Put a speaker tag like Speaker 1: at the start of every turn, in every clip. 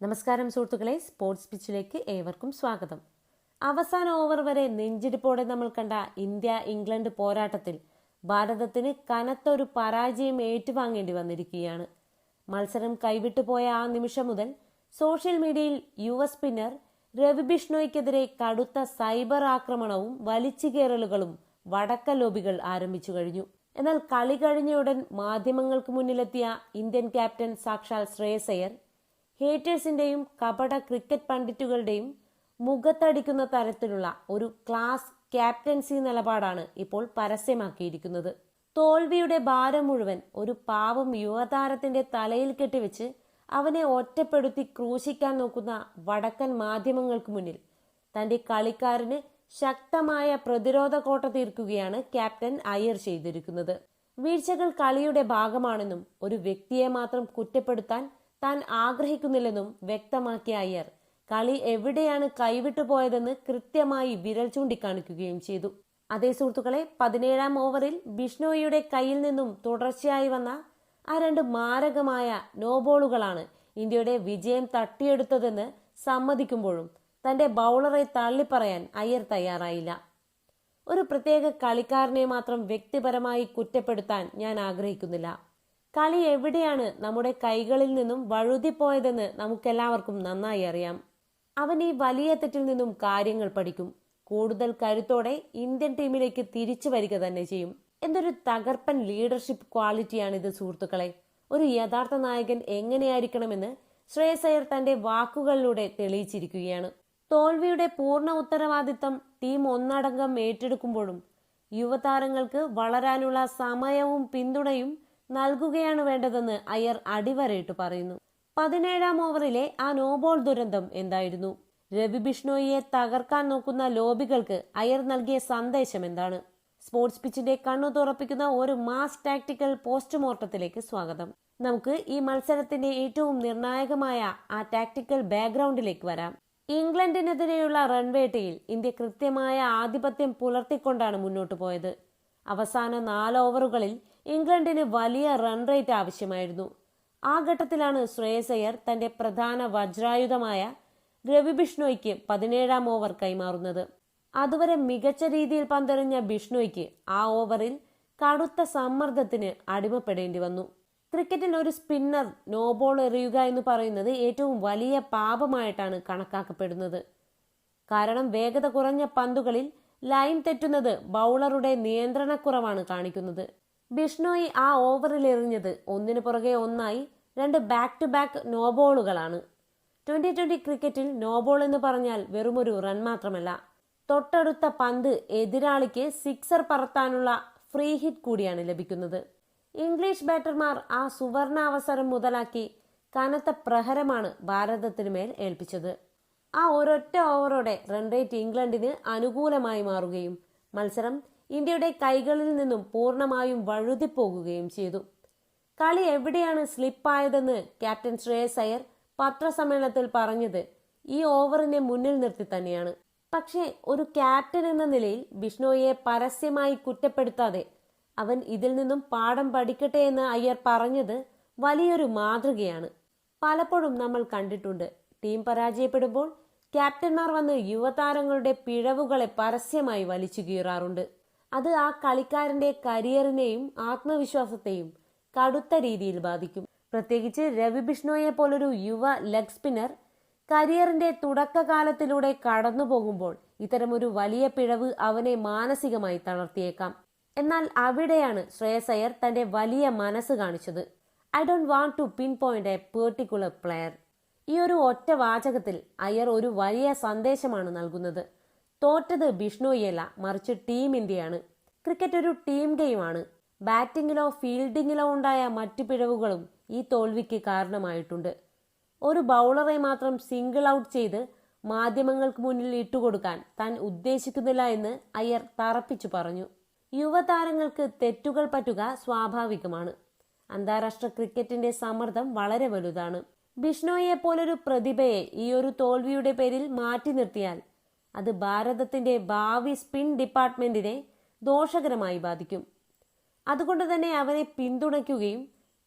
Speaker 1: നമസ്കാരം സുഹൃത്തുക്കളെ, സ്പോർട്സ് പിച്ചിലേക്ക് ഏവർക്കും സ്വാഗതം. അവസാന ഓവർ വരെ നെഞ്ചിടിപ്പോടെ നമ്മൾ കണ്ട ഇന്ത്യ-ഇംഗ്ലണ്ട് പോരാട്ടത്തിൽ ഭാരതത്തിന് കനത്തൊരു പരാജയം ഏറ്റുവാങ്ങേണ്ടി വന്നിരിക്കുകയാണ്. മത്സരം കൈവിട്ടുപോയ ആ നിമിഷം മുതൽ സോഷ്യൽ മീഡിയയിൽ യുവ സ്പിന്നർ രവി ബിഷ്ണോയ്ക്കെതിരെ കടുത്ത സൈബർ ആക്രമണവും വലിച്ചുകേറലുകളും വടക്കൻ ലോബികൾ ആരംഭിച്ചു കഴിഞ്ഞു. എന്നാൽ കളി കഴിഞ്ഞയുടൻ മാധ്യമങ്ങൾക്ക് മുന്നിലെത്തിയ ഇന്ത്യൻ ക്യാപ്റ്റൻ സാക്ഷാൽ ശ്രേയസ് അയ്യർ ഹേറ്റേഴ്സിന്റെയും കപട ക്രിക്കറ്റ് പണ്ഡിറ്റുകളുടെയും മുഖത്തടിക്കുന്ന തരത്തിലുള്ള ഒരു ക്ലാസ് ക്യാപ്റ്റൻസി നിലപാടാണ് ഇപ്പോൾ പരസ്യമാക്കിയിരിക്കുന്നത്. തോൽവിയുടെ ഭാരം മുഴുവൻ ഒരു പാവം യുവതാരത്തിന്റെ തലയിൽ കെട്ടിവെച്ച് അവനെ ഒറ്റപ്പെടുത്തി ക്രൂശിക്കാൻ നോക്കുന്ന വടക്കൻ മാധ്യമങ്ങൾക്ക് മുന്നിൽ തന്റെ കളിക്കാരന് ശക്തമായ പ്രതിരോധ കോട്ട തീർക്കുകയാണ് ക്യാപ്റ്റൻ അയ്യർ ചെയ്തിരിക്കുന്നത്. വീഴ്ചകൾ കളിയുടെ ഭാഗമാണെന്നും ഒരു വ്യക്തിയെ മാത്രം കുറ്റപ്പെടുത്താൻ താൻ ആഗ്രഹിക്കുന്നില്ലെന്നും വ്യക്തമാക്കിയ അയ്യർ കളി എവിടെയാണ് കൈവിട്ടു പോയതെന്ന് കൃത്യമായി വിരൽ ചൂണ്ടിക്കാണിക്കുകയും ചെയ്തു. അതേ സുഹൃത്തുക്കളെ, 17ാം ഓവറിൽ ബിഷ്ണോയിയുടെ കയ്യിൽ നിന്നും തുടർച്ചയായി വന്ന ആ രണ്ട് മാരകമായ നോബോളുകളാണ് ഇന്ത്യയുടെ വിജയം തട്ടിയെടുത്തതെന്ന് സമ്മതിക്കുമ്പോഴും തന്റെ ബൗളറെ തള്ളിപ്പറയാൻ അയ്യർ തയ്യാറായില്ല. ഒരു പ്രത്യേക കളിക്കാരനെ മാത്രം വ്യക്തിപരമായി കുറ്റപ്പെടുത്താൻ ഞാൻ ആഗ്രഹിക്കുന്നില്ല. കളി എവിടെയാണ് നമ്മുടെ കൈകളിൽ നിന്നും വഴുതിപ്പോയതെന്ന് നമുക്കെല്ലാവർക്കും നന്നായി അറിയാം. അവൻ ഈ വലിയ തെറ്റിൽ നിന്നും കാര്യങ്ങൾ പഠിക്കും. കൂടുതൽ കരുത്തോടെ ഇന്ത്യൻ ടീമിലേക്ക് തിരിച്ചു വരിക തന്നെ ചെയ്യും. എന്തൊരു തകർപ്പൻ ലീഡർഷിപ്പ് ക്വാളിറ്റിയാണിത് സുഹൃത്തുക്കളെ. ഒരു യഥാർത്ഥ നായകൻ എങ്ങനെയായിരിക്കണമെന്ന് ശ്രേയസ് അയ്യർ തന്റെ വാക്കുകളിലൂടെ തെളിയിച്ചിരിക്കുകയാണ്. തോൽവിയുടെ പൂർണ്ണ ഉത്തരവാദിത്തം ടീം ഒന്നടങ്കം ഏറ്റെടുക്കുമ്പോഴും യുവതാരങ്ങൾക്ക് വളരാനുള്ള സമയവും പിന്തുണയും നൽകുകയാണ് വേണ്ടതെന്ന് അയ്യർ അടിവരയിട്ട് പറയുന്നു. 17ാം ഓവറിലെ ആ നോബോൾ ദുരന്തം എന്തായിരുന്നു? രവി ബിഷ്ണോയിയെ തകർക്കാൻ നോക്കുന്ന ലോബികൾക്ക് അയ്യർ നൽകിയ സന്ദേശം എന്താണ്? സ്പോർട്സ് പിച്ചിന്റെ കണ്ണു തുറപ്പിക്കുന്ന ഒരു മാസ് ടാക്ടിക്കൽ പോസ്റ്റ്മോർട്ടത്തിലേക്ക് സ്വാഗതം. നമുക്ക് ഈ മത്സരത്തിന്റെ ഏറ്റവും നിർണായകമായ ആ ടാക്ടിക്കൽ ബാക്ക്ഗ്രൗണ്ടിലേക്ക് വരാം. ഇംഗ്ലണ്ടിനെതിരെയുള്ള റൺവേട്ടയിൽ ഇന്ത്യ കൃത്യമായ ആധിപത്യം പുലർത്തിക്കൊണ്ടാണ് മുന്നോട്ടു പോയത്. അവസാന 4 ഓവറുകളിൽ ഇംഗ്ലണ്ടിന് വലിയ റൺ റേറ്റ് ആവശ്യമായിരുന്നു. ആ ഘട്ടത്തിലാണ് ശ്രേയസ് അയ്യർ തന്റെ പ്രധാന വജ്രായുധമായ രവി ബിഷ്ണോയ്ക്ക് 17ാം ഓവർ കൈമാറുന്നത്. അതുവരെ മികച്ച രീതിയിൽ പന്തെറിഞ്ഞ ബിഷ്ണോയ്ക്ക് ആ ഓവറിൽ കടുത്ത സമ്മർദ്ദത്തിന് അടിമപ്പെടേണ്ടി വന്നു. ക്രിക്കറ്റിൽ ഒരു സ്പിന്നർ നോബോൾ എറിയുക എന്ന് പറയുന്നത് ഏറ്റവും വലിയ പാപമായിട്ടാണ് കണക്കാക്കപ്പെടുന്നത്. കാരണം വേഗത കുറഞ്ഞ പന്തുകളിൽ ലൈൻ തെറ്റുന്നത് ബൗളറുടെ നിയന്ത്രണക്കുറവാണ് കാണിക്കുന്നത്. ബിഷ്ണോയി ആ ഓവറിൽ എറിഞ്ഞത് ഒന്നിനു പുറകെ ഒന്നായി 2 ബാക്ക് ടു ബാക്ക് നോബോളുകളാണ്. 2020 ക്രിക്കറ്റിൽ നോബോൾ എന്ന് പറഞ്ഞാൽ വെറുമൊരു റൺ മാത്രമല്ല, തൊട്ടടുത്ത പന്ത് എതിരാളിക്ക് സിക്സർ പറത്താനുള്ള ഫ്രീ ഹിറ്റ് കൂടിയാണ് ലഭിക്കുന്നത്. ഇംഗ്ലീഷ് ബാറ്റർമാർ ആ സുവർണ അവസരം മുതലാക്കി കനത്ത പ്രഹരമാണ് ഭാരതത്തിന് മേൽ ഏൽപ്പിച്ചത്. ആ ഒരൊറ്റ ഓവറോടെ റൺ റേറ്റ് ഇംഗ്ലണ്ടിന് അനുകൂലമായി മാറുകയും മത്സരം ഇന്ത്യയുടെ കൈകളിൽ നിന്നും പൂർണ്ണമായും വഴുതിപ്പോകുകയും ചെയ്തു. കളി എവിടെയാണ് സ്ലിപ്പായതെന്ന് ക്യാപ്റ്റൻ ശ്രേയസ് അയ്യർ പത്രസമ്മേളനത്തിൽ പറഞ്ഞത് ഈ ഓവറിനെ മുന്നിൽ നിർത്തി തന്നെയാണ്. പക്ഷേ ഒരു ക്യാപ്റ്റൻ എന്ന നിലയിൽ ബിഷ്ണോയെ പരസ്യമായി കുറ്റപ്പെടുത്താതെ അവൻ ഇതിൽ നിന്നും പാഠം പഠിക്കട്ടെ എന്ന് അയ്യർ പറഞ്ഞത് വലിയൊരു മാതൃകയാണ്. പലപ്പോഴും നമ്മൾ കണ്ടിട്ടുണ്ട്, ടീം പരാജയപ്പെടുമ്പോൾ ക്യാപ്റ്റന്മാർ വന്ന് യുവതാരങ്ങളുടെ പിഴവുകളെ പരസ്യമായി വലിച്ചു കീറാറുണ്ട്. അത് ആ കളിക്കാരന്റെ കരിയറിനെയും ആത്മവിശ്വാസത്തെയും കടുത്ത രീതിയിൽ ബാധിക്കും. പ്രത്യേകിച്ച് രവി ബിഷ്ണോയെ പോലൊരു യുവ ലെഗ് സ്പിന്നർ കരിയറിന്റെ തുടക്കകാലത്തിലൂടെ കടന്നു പോകുമ്പോൾ ഇത്തരമൊരു വലിയ പിഴവ് അവനെ മാനസികമായി തളർത്തിയേക്കാം. എന്നാൽ അവിടെയാണ് ശ്രേയസ് അയ്യർ തന്റെ വലിയ മനസ്സ് കാണിച്ചത്. I don't want to pinpoint a particular player. ഈ ഒരു ഒറ്റ വാചകത്തിൽ അയ്യർ ഒരു വലിയ സന്ദേശമാണ് നൽകുന്നത്. തോറ്റത് ബിഷ്ണോയിയല്ല, മറിച്ച് ടീം ഇന്ത്യയാണ്. ക്രിക്കറ്റ് ഒരു ടീം ഗെയിമാണ്. ബാറ്റിങ്ങിലോ ഫീൽഡിങ്ങിലോ ഉണ്ടായ മറ്റു പിഴവുകളും ഈ തോൽവിക്ക് കാരണമായിട്ടുണ്ട്. ഒരു ബൗളറെ മാത്രം സിംഗിൾ ഔട്ട് ചെയ്ത് മാധ്യമങ്ങൾക്ക് മുന്നിൽ ഇട്ടുകൊടുക്കാൻ താൻ ഉദ്ദേശിക്കുന്നില്ല എന്ന് അയ്യർ തറപ്പിച്ചു പറഞ്ഞു. യുവതാരങ്ങൾക്ക് തെറ്റുകൾ പറ്റുക സ്വാഭാവികമാണ്. അന്താരാഷ്ട്ര ക്രിക്കറ്റിന്റെ സമ്മർദ്ദം വളരെ വലുതാണ്. ബിഷ്ണോയെ പോലൊരു പ്രതിഭയെ ഈ ഒരു തോൽവിയുടെ പേരിൽ മാറ്റി നിർത്തിയാൽ അത് ഭാരതത്തിന്റെ ഭാവി സ്പിൻ ഡിപ്പാർട്ട്മെന്റിനെ ദോഷകരമായി ബാധിക്കും. അതുകൊണ്ട് തന്നെ അവനെ പിന്തുണയ്ക്കുകയും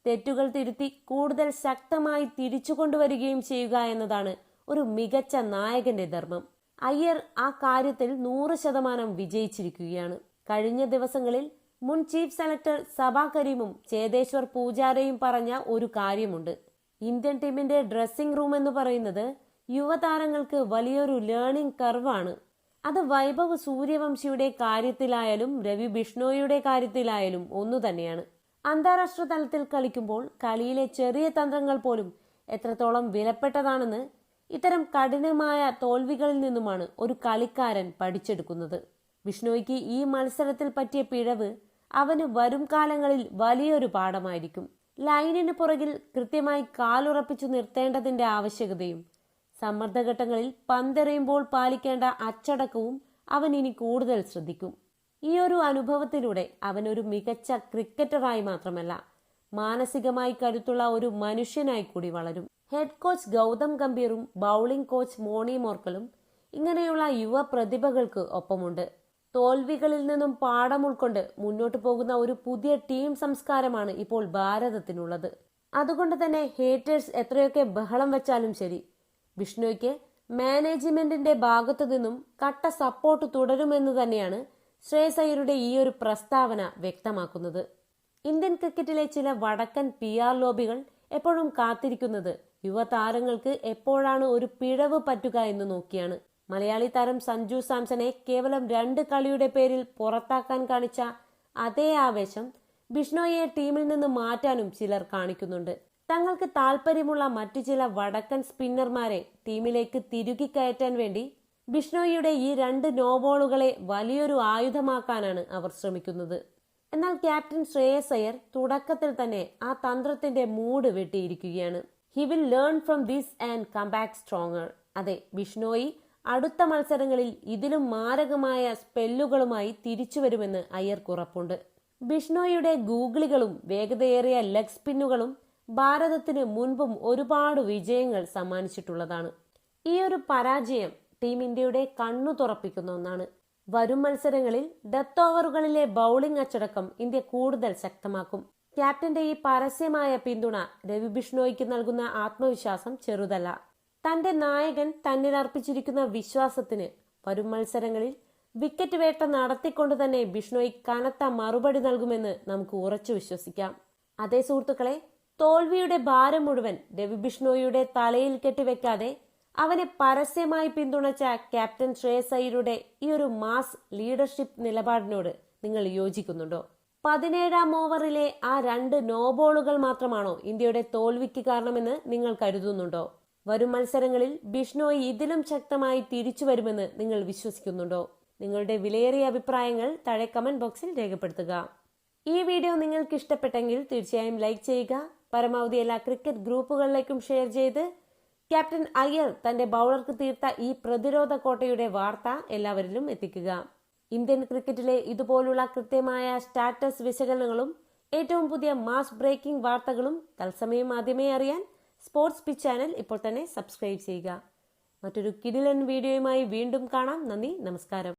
Speaker 1: തെറ്റുകൾ തിരുത്തി കൂടുതൽ ശക്തമായി തിരിച്ചു കൊണ്ടുവരികയും ചെയ്യുക എന്നതാണ് ഒരു മികച്ച നായകന്റെ ധർമ്മം. അയ്യർ ആ കാര്യത്തിൽ 100% വിജയിച്ചിരിക്കുകയാണ്. കഴിഞ്ഞ ദിവസങ്ങളിൽ മുൻ ചീഫ് സെലക്ടർ സബാ കരീമും ചേതേശ്വർ പൂജാരയും പറഞ്ഞ ഒരു കാര്യമുണ്ട്. ഇന്ത്യൻ ടീമിന്റെ ഡ്രസ്സിംഗ് റൂം എന്ന് പറയുന്നത് യുവതാരങ്ങൾക്ക് വലിയൊരു ലേണിംഗ് കർവാണ്. അത് വൈഭവ് സൂര്യവംശിയുടെ കാര്യത്തിലായാലും രവി ബിഷ്ണോയിയുടെ കാര്യത്തിലായാലും ഒന്നു തന്നെയാണ്. അന്താരാഷ്ട്ര തലത്തിൽ കളിക്കുമ്പോൾ കളിയിലെ ചെറിയ തന്ത്രങ്ങൾ പോലും എത്രത്തോളം വിലപ്പെട്ടതാണെന്ന് ഇത്തരം കഠിനമായ തോൽവികളിൽ നിന്നുമാണ് ഒരു കളിക്കാരൻ പഠിച്ചെടുക്കുന്നത്. ബിഷ്ണോയ്ക്ക് ഈ മത്സരത്തിൽ പറ്റിയ പിഴവ് അവന് വരും കാലങ്ങളിൽ വലിയൊരു പാഠമായിരിക്കും. ലൈനിന് പുറകിൽ കൃത്യമായി കാലുറപ്പിച്ചു നിർത്തേണ്ടതിന്റെ ആവശ്യകതയും സമ്മർദ്ദഘട്ടങ്ങളിൽ പന്തെറിയുമ്പോൾ പാലിക്കേണ്ട അച്ചടക്കവും അവൻ ഇനി കൂടുതൽ ശ്രദ്ധിക്കും. ഈ ഒരു അനുഭവത്തിലൂടെ അവൻ ഒരു മികച്ച ക്രിക്കറ്ററായി മാത്രമല്ല മാനസികമായി കരുത്തുള്ള ഒരു മനുഷ്യനായി കൂടി വളരും. ഹെഡ് കോച്ച് ഗൗതം ഗംഭീറും ബൗളിംഗ് കോച്ച് മോണി മോർക്കലും ഇങ്ങനെയുള്ള യുവ പ്രതിഭകൾക്ക് ഒപ്പമുണ്ട്. തോൽവികളിൽ നിന്നും പാഠം ഉൾക്കൊണ്ട് മുന്നോട്ടു പോകുന്ന ഒരു പുതിയ ടീം സംസ്കാരമാണ് ഇപ്പോൾ ഭാരതത്തിനുള്ളത്. അതുകൊണ്ട് തന്നെ ഹേറ്റേഴ്സ് എത്രയൊക്കെ ബഹളം വെച്ചാലും ശരി, ബിഷ്ണോയ്ക്ക് മാനേജ്മെന്റിന്റെ ഭാഗത്തു നിന്നും കട്ട സപ്പോർട്ട് തുടരുമെന്ന് തന്നെയാണ് ശ്രേയസ് അയ്യരുടെ ഈ ഒരു പ്രസ്താവന വ്യക്തമാക്കുന്നത്. ഇന്ത്യൻ ക്രിക്കറ്റിലെ ചില വടക്കൻ PR ലോബികൾ എപ്പോഴും കാത്തിരിക്കുന്നത് യുവതാരങ്ങൾക്ക് എപ്പോഴാണ് ഒരു പിഴവ് പറ്റുക എന്ന് നോക്കിയാണ്. മലയാളി താരം സഞ്ജു സാംസനെ കേവലം 2 കളിയുടെ പേരിൽ പുറത്താക്കാൻ കാണിച്ച അതേ ആവേശം ബിഷ്ണോയെ ടീമിൽ നിന്ന് മാറ്റാനും ചിലർ കാണിക്കുന്നുണ്ട്. തങ്ങൾക്ക് താല്പര്യമുള്ള മറ്റു ചില വടക്കൻ സ്പിന്നർമാരെ ടീമിലേക്ക് തിരുകി കയറ്റാൻ വേണ്ടി ബിഷ്ണോയിയുടെ ഈ 2 നോബോളുകളെ വലിയൊരു ആയുധമാക്കാനാണ് അവർ ശ്രമിക്കുന്നത്. എന്നാൽ ക്യാപ്റ്റൻ ശ്രേയസ് അയ്യർ തുടക്കത്തിൽ തന്നെ ആ തന്ത്രത്തിന്റെ മൂഡ് വെട്ടിയിരിക്കുകയാണ്. He will learn from this and come back stronger. അതെ, ബിഷ്ണോയി അടുത്ത മത്സരങ്ങളിൽ ഇതിലും മാരകമായ സ്പെല്ലുകളുമായി തിരിച്ചു വരുമെന്ന് അയ്യർക്ക് ഉറപ്പുണ്ട്. ബിഷ്ണോയിയുടെ ഗൂഗിളികളും വേഗതയേറിയ ലെഗ് സ്പിന്നുകളും ഭാരതത്തിന് മുൻപും ഒരുപാട് വിജയങ്ങൾ സമ്മാനിച്ചിട്ടുള്ളതാണ്. ഈ ഒരു പരാജയം ടീം ഇന്ത്യയുടെ കണ്ണു തുറപ്പിക്കുന്ന ഒന്നാണ്. വരും മത്സരങ്ങളിൽ ഡെത്ത് ഓവറുകളിലെ ബൗളിംഗ് അച്ചടക്കം ഇന്ത്യ കൂടുതൽ ശക്തമാക്കും. ക്യാപ്റ്റന്റെ ഈ പരസ്യമായ പിന്തുണ രവി ബിഷ്ണോയ്ക്ക് നൽകുന്ന ആത്മവിശ്വാസം ചെറുതല്ല. തന്റെ നായകൻ തന്നിൽ അർപ്പിച്ചിരിക്കുന്ന വിശ്വാസത്തിന് വരും മത്സരങ്ങളിൽ വിക്കറ്റ് വേട്ട നടത്തിക്കൊണ്ട് തന്നെ ബിഷ്ണോയ് കനത്ത മറുപടി നൽകുമെന്ന് നമുക്ക് ഉറച്ചു വിശ്വസിക്കാം. അതേ സുഹൃത്തുക്കളെ, തോൽവിയുടെ ഭാരം മുഴുവൻ രവി ബിഷ്ണോയിയുടെ തലയിൽ കെട്ടിവെക്കാതെ അവനെ പരസ്യമായി പിന്തുണച്ച ക്യാപ്റ്റൻ ശ്രേയസ് അയ്യരുടെ ഈ ഒരു മാസ് ലീഡർഷിപ്പ് നിലപാടിനോട് നിങ്ങൾ യോജിക്കുന്നുണ്ടോ? 17ാം ഓവറിലെ ആ 2 നോബോളുകൾ മാത്രമാണോ ഇന്ത്യയുടെ തോൽവിക്ക് കാരണമെന്ന് നിങ്ങൾ കരുതുന്നുണ്ടോ? വരും മത്സരങ്ങളിൽ ബിഷ്ണോയി ഇതിലും ശക്തമായി തിരിച്ചു വരുമെന്ന് നിങ്ങൾ വിശ്വസിക്കുന്നുണ്ടോ? നിങ്ങളുടെ വിലയേറിയ അഭിപ്രായങ്ങൾ താഴെ കമന്റ് ബോക്സിൽ രേഖപ്പെടുത്തുക. ഈ വീഡിയോ നിങ്ങൾക്ക് ഇഷ്ടപ്പെട്ടെങ്കിൽ തീർച്ചയായും ലൈക്ക് ചെയ്യുക. പരമാവധി എല്ലാ ക്രിക്കറ്റ് ഗ്രൂപ്പുകളിലേക്കും ഷെയർ ചെയ്ത് ക്യാപ്റ്റൻ അയ്യർ തന്റെ ബൗളർക്ക് തീർത്ത ഈ പ്രതിരോധ കോട്ടയുടെ വാർത്ത എല്ലാവരിലും എത്തിക്കുക. ഇന്ത്യൻ ക്രിക്കറ്റിലെ ഇതുപോലുള്ള കൃത്യമായ സ്റ്റാറ്റസ് വിശകലനങ്ങളും ഏറ്റവും പുതിയ മാസ് ബ്രേക്കിംഗ് വാർത്തകളും തത്സമയം ആദ്യമേ അറിയാൻ സ്പോർട്സ് പിച്ച് ചാനൽ ഇപ്പോൾ തന്നെ സബ്സ്ക്രൈബ് ചെയ്യുക. മറ്റൊരു കിടിലൻ വീഡിയോയുമായി വീണ്ടും കാണാം. നന്ദി, നമസ്കാരം.